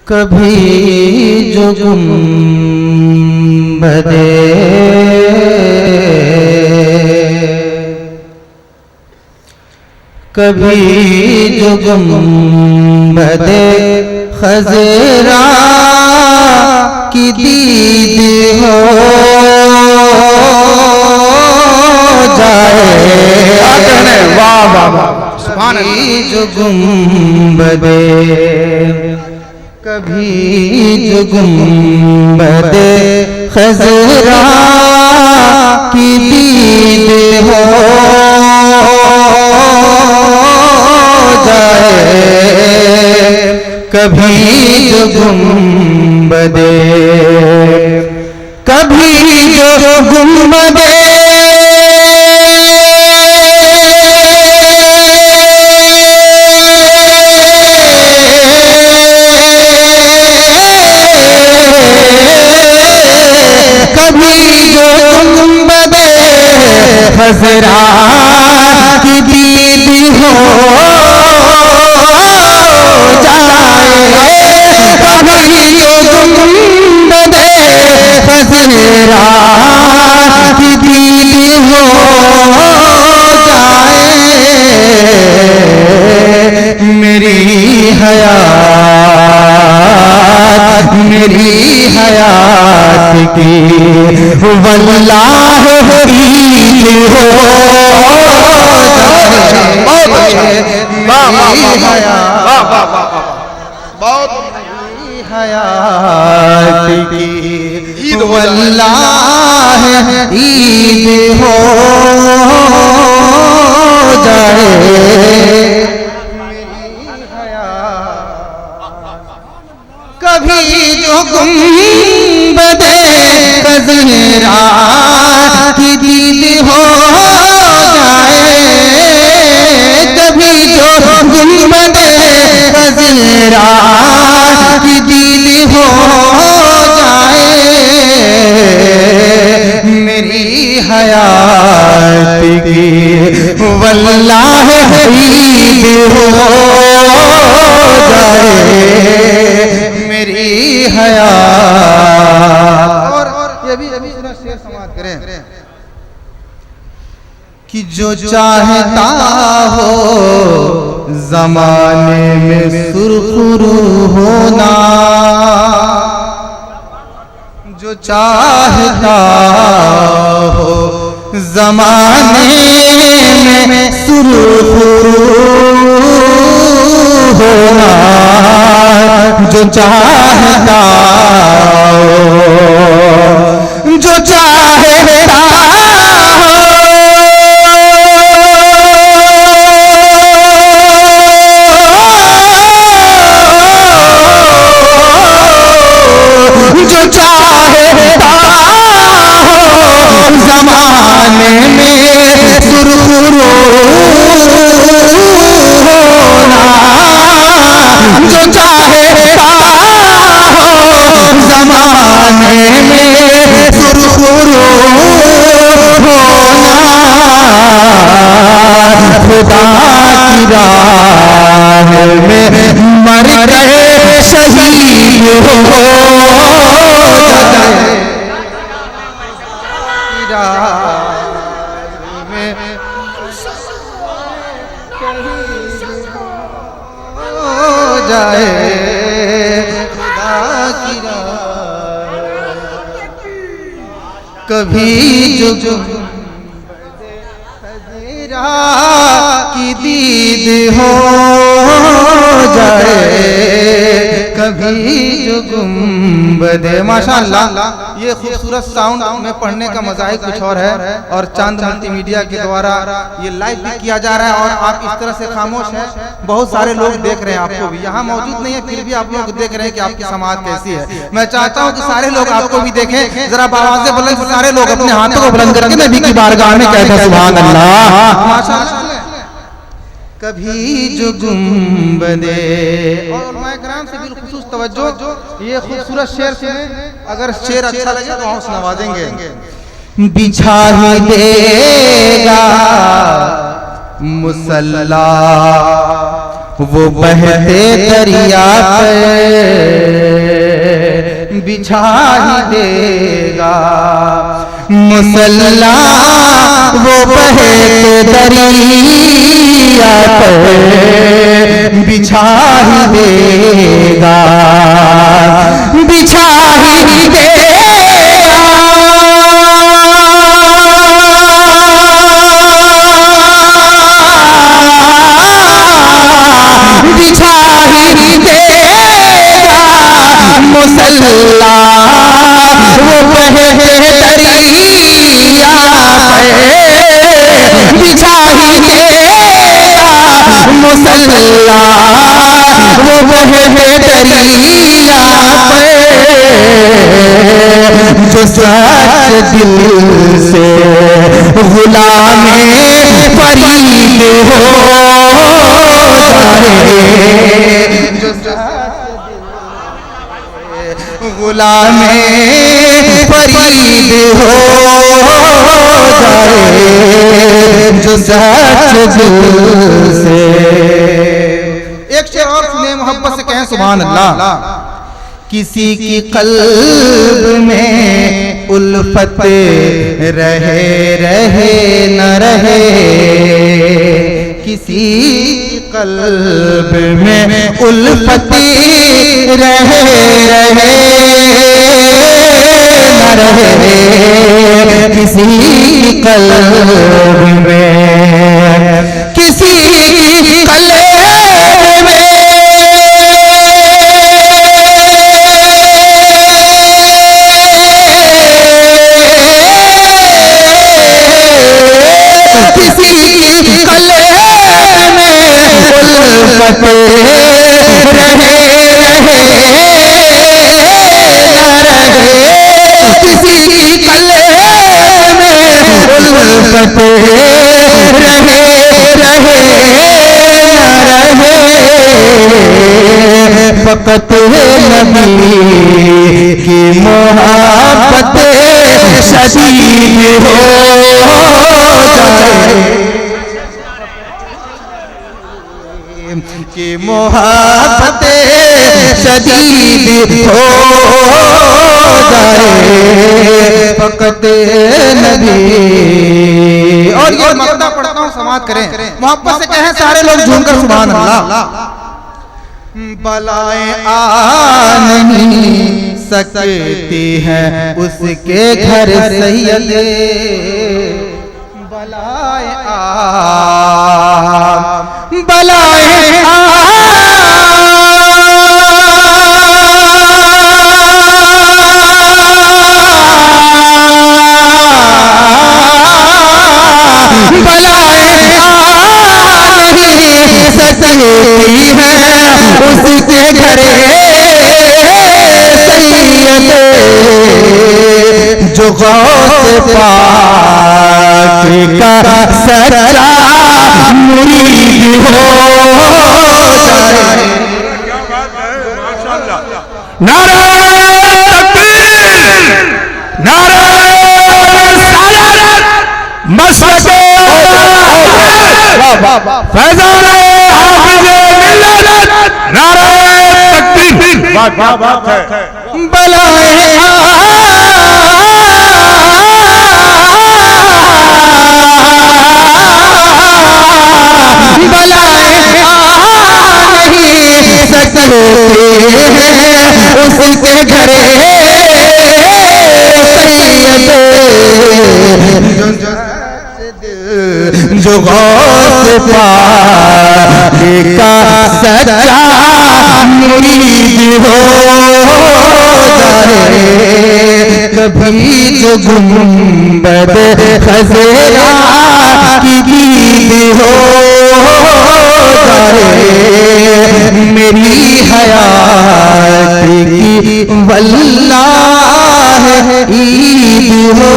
कभी जो गुंबदे कभी जो गुंबदे खज़रा की दीद हो जाए। वाह वाह वाह, कभी जो गुंबदे कभी जो गुंबदे खज़रा की दीद हो जाए। कभी जो गुंबदे कभी जो गुंबदे खज़रा की दीद हो जाए। कभी जो गुंबदे खज़रा की दीद हो जाए। मेरी हयात की वल्लाह ईद हो जाए। बहुत हयात की वल्लाह ईद हो जाए। कभी जो गुंबदे खज़रा की दीद हो जाए। कभी जो गुंबदे खज़रा की दीद हो जाए। मेरी हयात की वल्लाह ईद हो जाए। मेरी हयात। और ये भी शेर समाप्त करें कि जो चाहता हो ज़माने में सुरखरू होना, जो चाहता हो ज़माने में सुरखरू होना, जो चाहता हो जो चाहता जो चाहता हो ज़माने में सुरखरू होना, जो चाहता हो ज़माने में सुरखरू होना, खुदा की राह में मर गए शहीद हो जाए। खुदा की राह कभी जो खज़रा की दीद हो जाए। कभी जो गुंबदे। माशाअल्लाह, ये खूबसूरत साउंड में पढ़ने का मजा ही कुछ और है। और चांद मल्टीमीडिया के द्वारा ये लाइव भी किया जा रहा है और आप इस तरह से खामोश हैं, बहुत सारे लोग देख रहे हैं आपको भी। यहाँ मौजूद नहीं है फिर भी आप लोग देख रहे हैं कि आपकी समाज कैसी है। मैं चाहता हूँ कि सारे लोग आपको भी देखें। जरा आवाज़ से बुलंद, सारे लोग अपने हाथों को बुलंद करके नबी की बारगाह में कहते हैं सुभान अल्लाह। माशाअल्लाह। कभी जो गुंबदे। और उलमाए किराम से बिलखुसूस तवज्जो, ये खूबसूरत शेर सुने। अगर शेर अच्छा लगे तो हम नवाजेंगे। बिछा ही देगा मुसल्ला वो बहते दरिया पे, बिछा ही देगा। मुसल्ला वो बहे दरिया पर बिछा ही देगा, बिछा ही देगा। बिछा ही देगा मुसल्ला वो बहे दरिया पे, बिछा ही देगा मुसल्ला वो बहे दरिया पे। जो सच दिल से गुलामे फरीद हो गुलामे फरीद हो जाए, जो सच दिल से। एक शेर और सुने, मोहब्बत से कहें सुभान अल्लाह। किसी की कल्ब में उल्फत रहे रहे न रहे, किसी कल्ब में उल्फत रहे रहे न रहे, किसी कल्ब में, किसी कल्ब फकत नबी की मोहब्बत शदीद हो जाए, की मोहब्बत शदीद हो जाए, फकत नबी। और ये मक्ता पढ़ता हूँ, समाप्त करें। मोहब्बत से कहें सारे लोग झूमकर सुभान अल्लाह। बलाएं आ नहीं सकती हैं उसके घर सैयद, बलाएं बलाएं उसके घर सैयद, जो गौस पाक का सच्चा मुरीद हो जाए। नारा तकबीर, नारा रिसालत, मसलक फैज़ान हाफिज़ मिल्लत, नारा तकबीर। क्या बात है। बलाएं नहीं सकते उसके घर सैयद, जो गौस पाक का सच्चा मुरीद हो जाए, कभी जो गुंबद खज़रा की दीद हो जाए, मेरी हयात की वल्लाह ईद हो